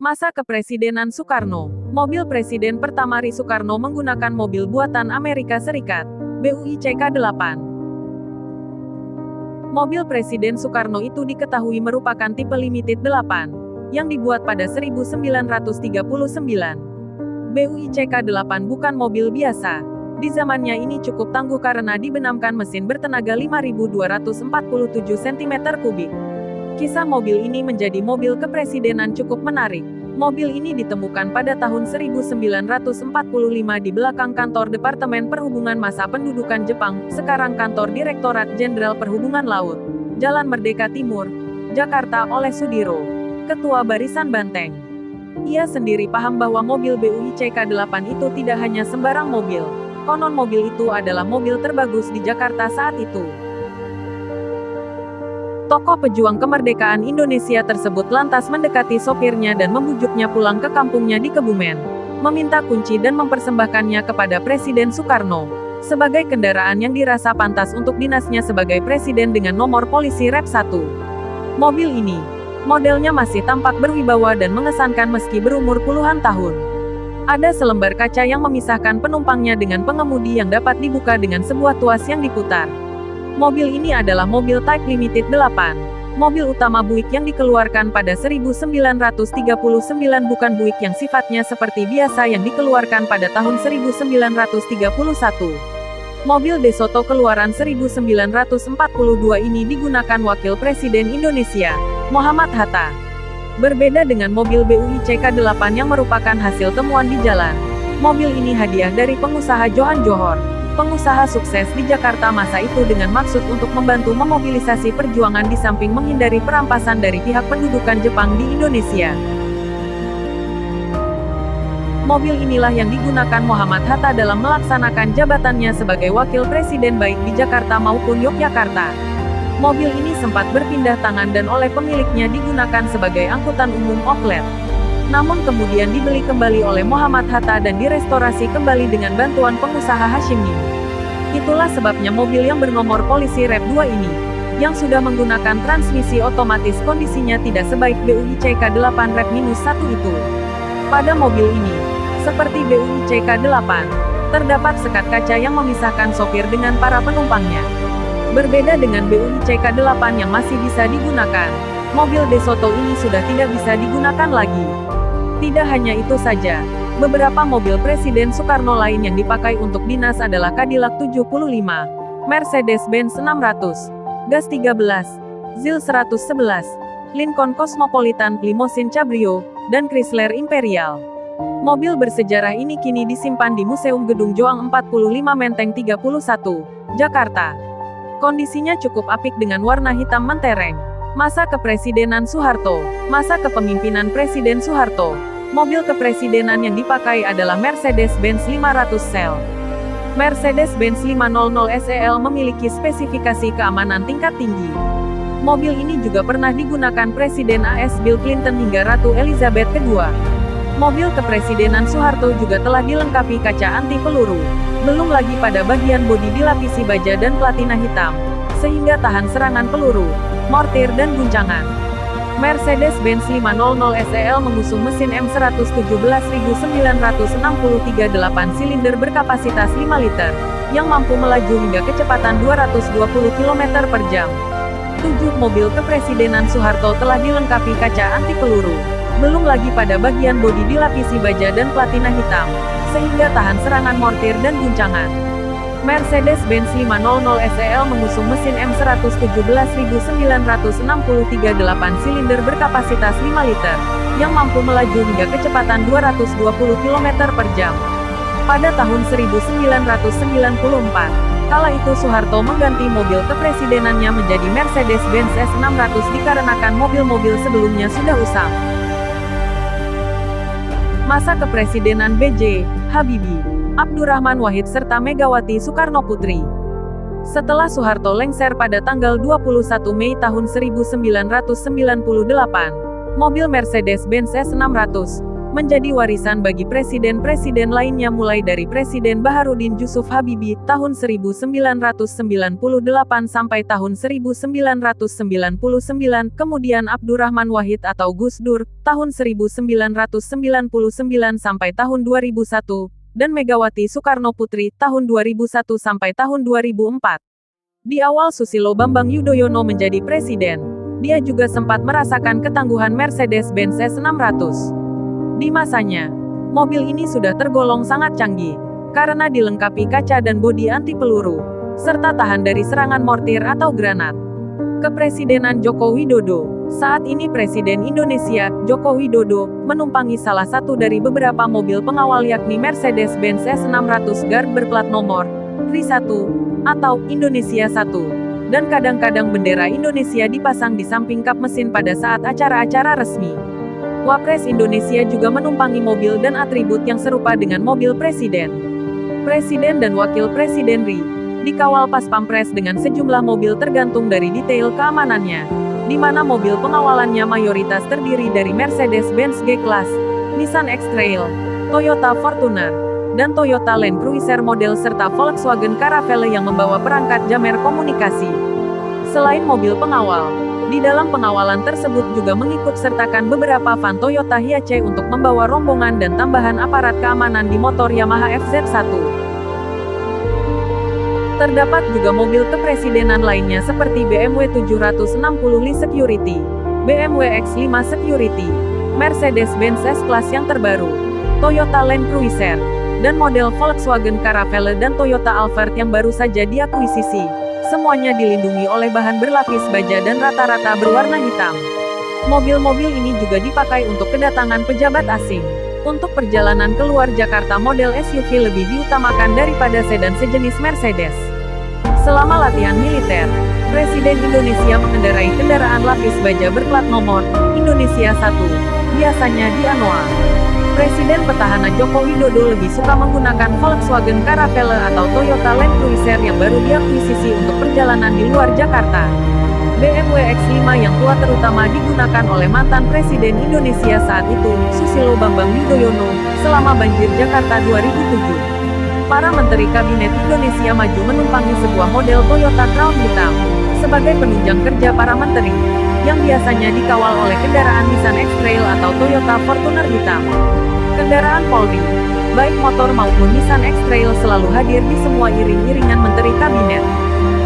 Masa kepresidenan Soekarno. Mobil Presiden pertama RI Soekarno menggunakan mobil buatan Amerika Serikat, BUICK-8. Mobil Presiden Soekarno itu diketahui merupakan tipe Limited 8, yang dibuat pada 1939. BUICK-8 bukan mobil biasa. Di zamannya ini cukup tangguh karena dibenamkan mesin bertenaga 5.247 cm3. Kisah mobil ini menjadi mobil kepresidenan cukup menarik. Mobil ini ditemukan pada tahun 1945 di belakang kantor Departemen Perhubungan Masa Pendudukan Jepang, sekarang kantor Direktorat Jenderal Perhubungan Laut, Jalan Merdeka Timur, Jakarta oleh Sudiro, Ketua Barisan Banteng. Ia sendiri paham bahwa mobil BUICK-8 itu tidak hanya sembarang mobil. Konon mobil itu adalah mobil terbagus di Jakarta saat itu. Tokoh pejuang kemerdekaan Indonesia tersebut lantas mendekati sopirnya dan membujuknya pulang ke kampungnya di Kebumen, meminta kunci dan mempersembahkannya kepada Presiden Soekarno, sebagai kendaraan yang dirasa pantas untuk dinasnya sebagai presiden dengan nomor polisi Rep 1. Mobil ini, modelnya masih tampak berwibawa dan mengesankan meski berumur puluhan tahun. Ada selembar kaca yang memisahkan penumpangnya dengan pengemudi yang dapat dibuka dengan sebuah tuas yang diputar. Mobil ini adalah mobil Type Limited 8. Mobil utama Buick yang dikeluarkan pada 1939 bukan Buick yang sifatnya seperti biasa yang dikeluarkan pada tahun 1931. Mobil De Soto keluaran 1942 ini digunakan Wakil Presiden Indonesia, Muhammad Hatta. Berbeda dengan mobil BUICK-8 yang merupakan hasil temuan di jalan. Mobil ini hadiah dari pengusaha Johan Johor, pengusaha sukses di Jakarta masa itu dengan maksud untuk membantu memobilisasi perjuangan di samping menghindari perampasan dari pihak pendudukan Jepang di Indonesia. Mobil inilah yang digunakan Muhammad Hatta dalam melaksanakan jabatannya sebagai Wakil Presiden baik di Jakarta maupun Yogyakarta. Mobil ini sempat berpindah tangan dan oleh pemiliknya digunakan sebagai angkutan umum outlet. Namun kemudian dibeli kembali oleh Muhammad Hatta dan direstorasi kembali dengan bantuan pengusaha Hashimi. Itulah sebabnya mobil yang bernomor polisi Rep 2 ini, yang sudah menggunakan transmisi otomatis kondisinya tidak sebaik BUICK-8 Rep -1 itu. Pada mobil ini, seperti BUICK-8, terdapat sekat kaca yang memisahkan sopir dengan para penumpangnya. Berbeda dengan BUICK-8 yang masih bisa digunakan, mobil De Soto ini sudah tidak bisa digunakan lagi. Tidak hanya itu saja, beberapa mobil Presiden Soekarno lain yang dipakai untuk dinas adalah Cadillac 75, Mercedes-Benz 600, Gas 13, ZIL 111, Lincoln Cosmopolitan, Limousine Cabrio, dan Chrysler Imperial. Mobil bersejarah ini kini disimpan di Museum Gedung Joang 45 Menteng 31, Jakarta. Kondisinya cukup apik dengan warna hitam mentereng. Masa kepresidenan Soeharto. Masa kepemimpinan Presiden Soeharto. Mobil kepresidenan yang dipakai adalah Mercedes-Benz 500 SEL. Mercedes-Benz 500 SEL memiliki spesifikasi keamanan tingkat tinggi. Mobil ini juga pernah digunakan Presiden AS Bill Clinton hingga Ratu Elizabeth II. Mobil kepresidenan Soeharto juga telah dilengkapi kaca anti peluru. Belum lagi pada bagian bodi dilapisi baja dan platina hitam, sehingga tahan serangan peluru, mortir dan guncangan. Mercedes-Benz 500 SEL mengusung mesin M117.963 8 silinder berkapasitas 5 liter, yang mampu melaju hingga kecepatan 220 km per jam. 7 mobil kepresidenan Soeharto telah dilengkapi kaca anti peluru. Belum lagi pada bagian bodi dilapisi baja dan platina hitam, sehingga tahan serangan mortir dan guncangan. Mercedes-Benz 500 SEL mengusung mesin M117.963 8 silinder berkapasitas 5 liter, yang mampu melaju hingga kecepatan 220 km per jam. Pada tahun 1994, kala itu Soeharto mengganti mobil kepresidenannya menjadi Mercedes-Benz S600 dikarenakan mobil-mobil sebelumnya sudah usang. Masa kepresidenan B.J. Habibie, Abdurrahman Wahid serta Megawati Soekarno Putri. Setelah Soeharto lengser pada tanggal 21 Mei tahun 1998, mobil Mercedes-Benz S600 menjadi warisan bagi presiden-presiden lainnya mulai dari Presiden Baharudin Jusuf Habibie tahun 1998 sampai tahun 1999, kemudian Abdurrahman Wahid atau Gus Dur tahun 1999 sampai tahun 2001, dan Megawati Soekarno Putri tahun 2001 sampai tahun 2004. Di awal Susilo Bambang Yudhoyono menjadi presiden, dia juga sempat merasakan ketangguhan Mercedes-Benz S600. Di masanya, mobil ini sudah tergolong sangat canggih, karena dilengkapi kaca dan bodi anti peluru, serta tahan dari serangan mortir atau granat. Kepresidenan Joko Widodo. Saat ini Presiden Indonesia, Joko Widodo, menumpangi salah satu dari beberapa mobil pengawal yakni Mercedes-Benz S600 Guard berplat nomor RI1 atau Indonesia 1. Dan kadang-kadang bendera Indonesia dipasang di samping kap mesin pada saat acara-acara resmi. Wapres Indonesia juga menumpangi mobil dan atribut yang serupa dengan mobil presiden. Presiden dan Wakil Presiden RI dikawal Pas Pampres dengan sejumlah mobil tergantung dari detail keamanannya, di mana mobil pengawalannya mayoritas terdiri dari Mercedes-Benz G-Class, Nissan X-Trail, Toyota Fortuner, dan Toyota Land Cruiser model serta Volkswagen Caravelle yang membawa perangkat jamer komunikasi. Selain mobil pengawal, di dalam pengawalan tersebut juga mengikut sertakan beberapa van Toyota Hiace untuk membawa rombongan dan tambahan aparat keamanan di motor Yamaha FZ1. Terdapat juga mobil kepresidenan lainnya seperti BMW 760 Li Security, BMW X5 Security, Mercedes-Benz S-Class yang terbaru, Toyota Land Cruiser, dan model Volkswagen Caravelle dan Toyota Alphard yang baru saja diakuisisi. Semuanya dilindungi oleh bahan berlapis baja dan rata-rata berwarna hitam. Mobil-mobil ini juga dipakai untuk kedatangan pejabat asing. Untuk perjalanan keluar Jakarta model SUV lebih diutamakan daripada sedan sejenis Mercedes. Selama latihan militer, Presiden Indonesia mengendarai kendaraan lapis baja berplat nomor Indonesia 1, biasanya di Anoa. Presiden petahana Joko Widodo lebih suka menggunakan Volkswagen Caravelle atau Toyota Land Cruiser yang baru diakuisisi untuk perjalanan di luar Jakarta. BMW X5 yang tua terutama digunakan oleh mantan Presiden Indonesia saat itu, Susilo Bambang Yudhoyono, selama banjir Jakarta 2007. Para menteri Kabinet Indonesia Maju menumpangi sebuah model Toyota Crown hitam, sebagai penunjang kerja para menteri, yang biasanya dikawal oleh kendaraan Nissan X-Trail atau Toyota Fortuner hitam. Kendaraan Polri, baik motor maupun Nissan X-Trail selalu hadir di semua iring-iringan menteri kabinet.